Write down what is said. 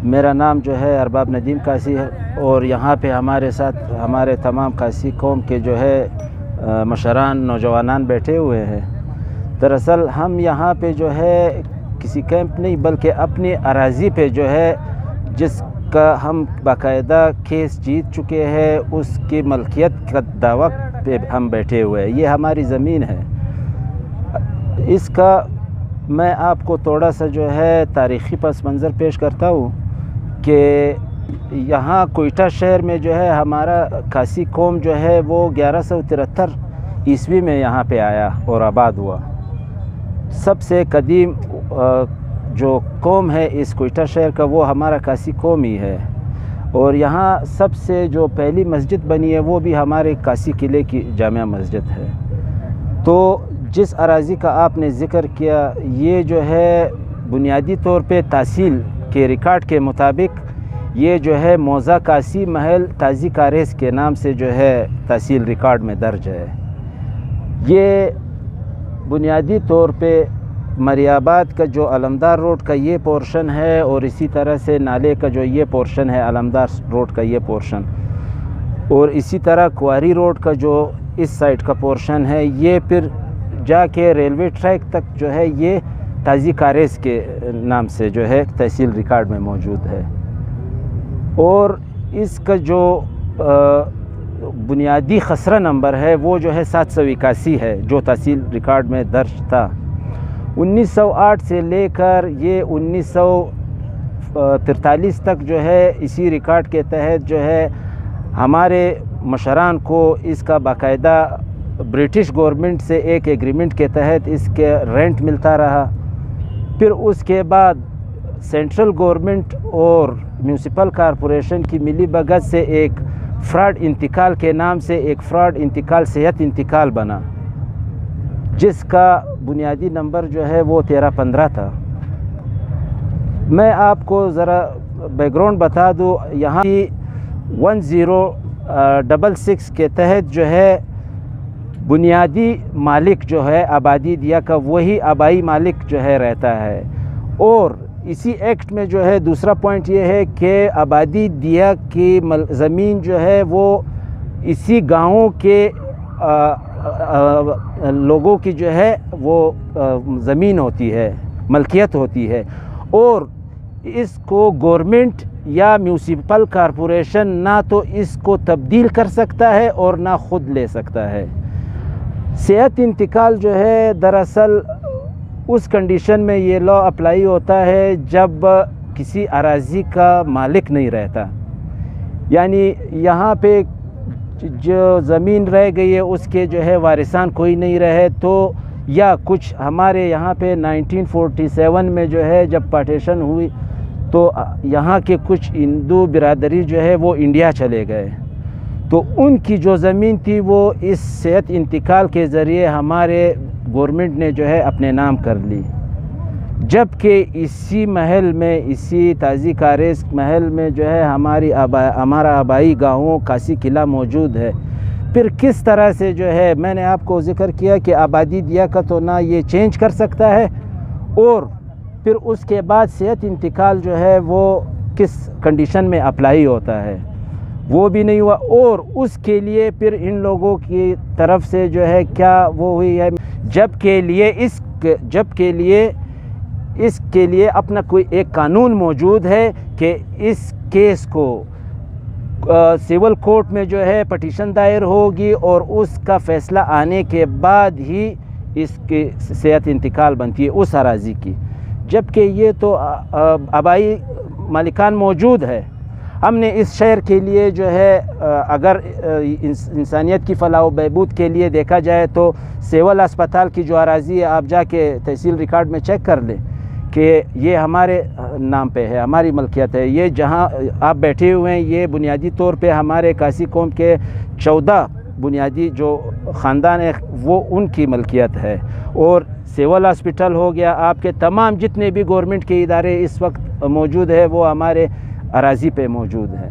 میرا نام جو ہے ارباب ندیم قاسی ہے، اور یہاں پہ ہمارے ساتھ ہمارے تمام قاسی قوم کے جو ہے مشران نوجوانان بیٹھے ہوئے ہیں۔ دراصل ہم یہاں پہ جو ہے کسی کیمپ نہیں بلکہ اپنی اراضی پہ جو ہے جس کا ہم باقاعدہ کیس جیت چکے ہیں اس کی ملکیت کا دعویٰ پہ ہم بیٹھے ہوئے ہیں۔ یہ ہماری زمین ہے۔ اس کا میں آپ کو تھوڑا سا جو ہے تاریخی پس منظر پیش کرتا ہوں کہ یہاں کوئٹہ شہر میں جو ہے ہمارا قاسی قوم جو ہے وہ 1173 عیسوی میں یہاں پہ آیا اور آباد ہوا۔ سب سے قدیم جو قوم ہے اس کوئٹہ شہر کا وہ ہمارا قاسی قوم ہی ہے، اور یہاں سب سے جو پہلی مسجد بنی ہے وہ بھی ہمارے قاسی قلعے کی جامع مسجد ہے۔ تو جس اراضی کا آپ نے ذکر کیا یہ جو ہے بنیادی طور پہ تحصیل کے ریکارڈ کے مطابق یہ جو ہے موضع قاسی محل تازی کاریز کے نام سے جو ہے تحصیل ریکارڈ میں درج ہے۔ یہ بنیادی طور پہ مریاباد کا جو علمدار روڈ کا یہ پورشن ہے، اور اسی طرح سے نالے کا جو یہ پورشن ہے علمدار روڈ کا یہ پورشن، اور اسی طرح کواری روڈ کا جو اس سائڈ کا پورشن ہے، یہ پھر جا کے ریلوے ٹریک تک جو ہے یہ تازی کاریز کے نام سے جو ہے تحصیل ریکارڈ میں موجود ہے۔ اور اس کا جو بنیادی خسرہ نمبر ہے وہ جو ہے 781 ہے جو تحصیل ریکارڈ میں درج تھا۔ 1908 سے لے کر یہ 1943 تک جو ہے اسی ریکارڈ کے تحت جو ہے ہمارے مشران کو اس کا باقاعدہ برٹش گورنمنٹ سے ایک ایگریمنٹ کے تحت اس کے رینٹ ملتا رہا۔ پھر اس کے بعد سینٹرل گورنمنٹ اور میونسپل کارپوریشن کی ملی بھگت سے ایک فراڈ انتقال کے نام سے ایک فراڈ انتقال صحت انتقال بنا، جس کا بنیادی نمبر جو ہے وہ 1315 تھا۔ میں آپ کو ذرا بیک گراؤنڈ بتا دوں، یہاں 1066 کے تحت جو ہے بنیادی مالک جو ہے آبادی دیا کا وہی آبائی مالک جو ہے رہتا ہے، اور اسی ایکٹ میں جو ہے دوسرا پوائنٹ یہ ہے کہ آبادی دیا کی زمین جو ہے وہ اسی گاؤں کے لوگوں کی جو ہے وہ زمین ہوتی ہے، ملکیت ہوتی ہے، اور اس کو گورنمنٹ یا میونسپل کارپوریشن نہ تو اس کو تبدیل کر سکتا ہے اور نہ خود لے سکتا ہے۔ صحت انتقال جو ہے دراصل اس کنڈیشن میں یہ لا اپلائی ہوتا ہے جب کسی اراضی کا مالک نہیں رہتا، یعنی یہاں پہ جو زمین رہ گئی ہے اس کے جو ہے وارثان کوئی نہیں رہے، تو یا کچھ ہمارے یہاں پہ 1947 میں جو ہے جب پارٹیشن ہوئی تو یہاں کے کچھ ہندو برادری جو ہے وہ انڈیا چلے گئے، تو ان کی جو زمین تھی وہ اس صحت انتقال کے ذریعے ہمارے گورنمنٹ نے جو ہے اپنے نام کر لی، جبکہ اسی محل میں اسی تازی کاریز محل میں جو ہے ہمارا آبائی گاؤں قاسی قلعہ موجود ہے۔ پھر کس طرح سے جو ہے میں نے آپ کو ذکر کیا کہ آبادی دیا کا تو نہ یہ چینج کر سکتا ہے، اور پھر اس کے بعد صحت انتقال جو ہے وہ کس کنڈیشن میں اپلائی ہوتا ہے وہ بھی نہیں ہوا، اور اس کے لیے پھر ان لوگوں کی طرف سے جو ہے کیا وہ ہوئی ہے، جب کے لیے اپنا کوئی ایک قانون موجود ہے کہ اس کیس کو سول کورٹ میں جو ہے پٹیشن دائر ہوگی اور اس کا فیصلہ آنے کے بعد ہی اس کی صحت انتقال بنتی ہے اس اراضی کی، جبکہ یہ تو آبائی مالکان موجود ہے۔ ہم نے اس شہر کے لیے جو ہے اگر انسانیت کی فلاح و بہبود کے لیے دیکھا جائے تو سیول اسپتال کی جو اراضی ہے آپ جا کے تحصیل ریکارڈ میں چیک کر لیں کہ یہ ہمارے نام پہ ہے، ہماری ملکیت ہے۔ یہ جہاں آپ بیٹھے ہوئے ہیں یہ بنیادی طور پہ ہمارے قاسی قوم کے 14 بنیادی جو خاندان ہے وہ ان کی ملکیت ہے، اور سیول ہاسپٹل ہو گیا، آپ کے تمام جتنے بھی گورنمنٹ کے ادارے اس وقت موجود ہے وہ ہمارے اراضی پہ موجود ہے۔